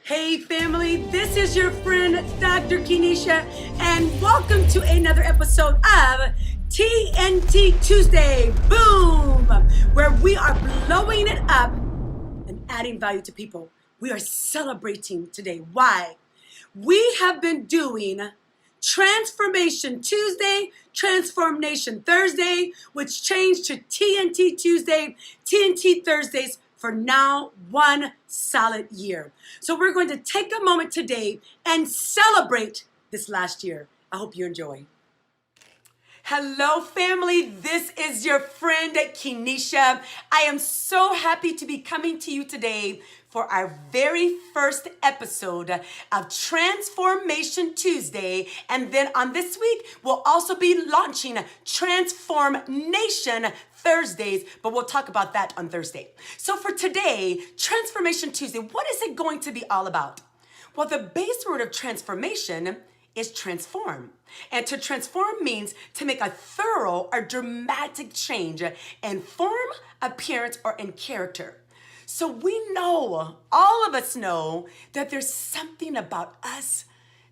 Hey family, this is your friend Dr. Kenesha, and welcome to another episode of TNT Tuesday, boom, where we are blowing it up and adding value to people. We are celebrating today. Why? We have been doing Transformation Tuesday, Transformation Thursday, which changed to TNT Tuesday, TNT Thursdays for now 1 solid year. So we're going to take a moment today and celebrate this last year. I hope you enjoy. Hello, family. This is your friend Kenesha. I am so happy to be coming to you today for our very first episode of Transformation Tuesday. And then on this week, we'll also be launching Transform Nation Thursdays, but we'll talk about that on Thursday. So for today, Transformation Tuesday, what is it going to be all about? Well, the base word of transformation is transform. And to transform means to make a thorough or dramatic change in form, appearance, or in character. So we know, all of us know, that there's something about us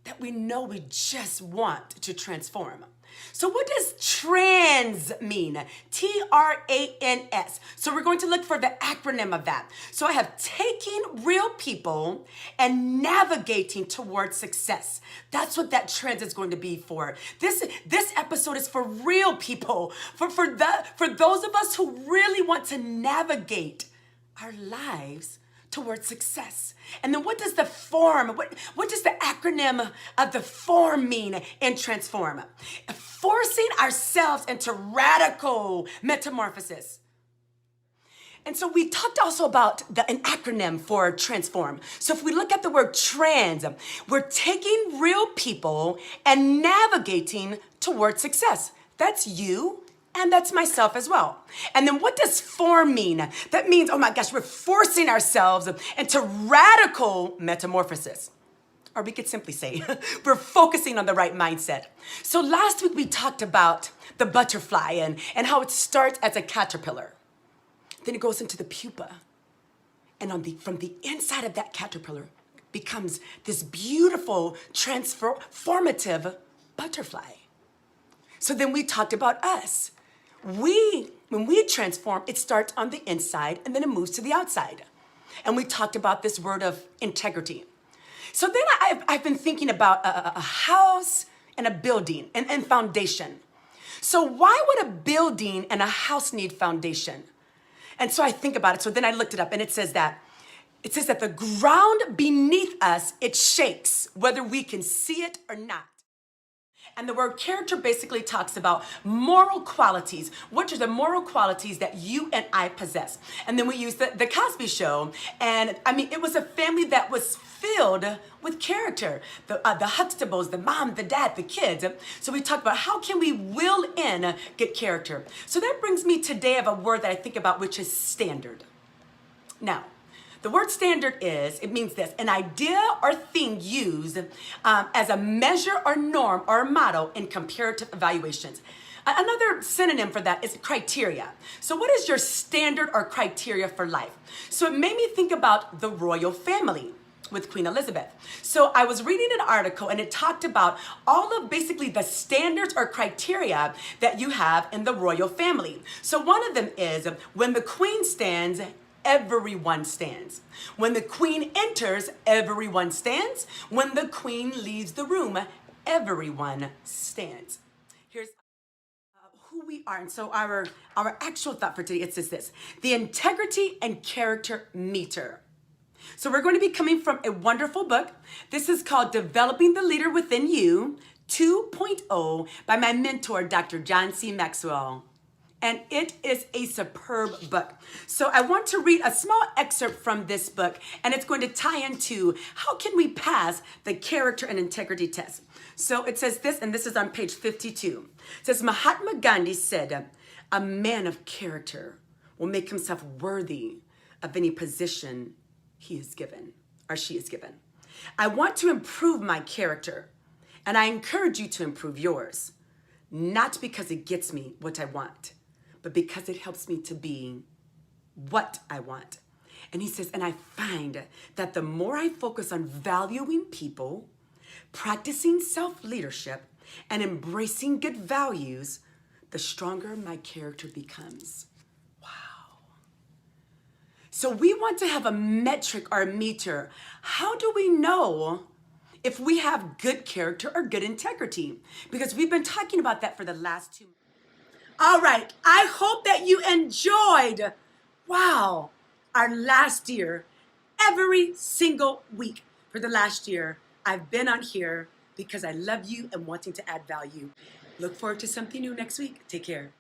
that we know we just want to transform. So what does trans mean? T-R-A-N-S. So we're going to look for the acronym of that. So I have taking real people and navigating towards success. That's what that trans is going to be for. This episode is for real people, for those of us who really want to navigate our lives towards success. And then what does the form, what does the acronym of the form mean in transform? Forcing ourselves into radical metamorphosis. And so we talked also about an acronym for transform. So if we look at the word trans, we're taking real people and navigating towards success. That's you. And that's myself as well. And then what does form mean? That means, oh my gosh, we're forcing ourselves into radical metamorphosis. Or we could simply say, we're focusing on the right mindset. So last week we talked about the butterfly and how it starts as a caterpillar. Then it goes into the pupa. And from the inside of that caterpillar becomes this beautiful, transformative butterfly. So then we talked about us. When we transform, it starts on the inside and then it moves to the outside. And we talked about this word of integrity. So then I've been thinking about a house and a building and foundation. So why would a building and a house need foundation? And so I think about it. So then I looked it up and it says that the ground beneath us, it shakes whether we can see it or not. And the word character basically talks about moral qualities. What are the moral qualities that you and I possess? And then we use the Cosby Show. And I mean, it was a family that was filled with character. The Huxtables, the mom, the dad, the kids. So we talked about how can we will in get character. So that brings me today of a word that I think about, which is standard. Now, the word standard it means this, an idea or thing used as a measure or norm or model in comparative evaluations. Another synonym for that is criteria. So what is your standard or criteria for life? So it made me think about the royal family with Queen Elizabeth. So I was reading an article and it talked about all of basically the standards or criteria that you have in the royal family. So one of them is when the queen stands, everyone stands. When the queen enters, everyone stands. When the queen leaves the room, everyone stands. Here's who we are. And so our actual thought for today, it says this: the integrity and character meter. So we're going to be coming from a wonderful book. This is called Developing the Leader Within You 2.0 by my mentor, Dr. John C. Maxwell. And it is a superb book. So I want to read a small excerpt from this book, and it's going to tie into how can we pass the character and integrity test. So it says this, and this is on page 52. It says, Mahatma Gandhi said, a man of character will make himself worthy of any position he is given or she is given. I want to improve my character, and I encourage you to improve yours, not because it gets me what I want, but because it helps me to be what I want. And he says, and I find that the more I focus on valuing people, practicing self-leadership, and embracing good values, the stronger my character becomes. Wow. So we want to have a metric or a meter. How do we know if we have good character or good integrity? Because we've been talking about that for the last 2 months. All right, I hope that you enjoyed, wow, our last year. Every single week for the last year, I've been on here because I love you and wanting to add value. Look forward to something new next week. Take care.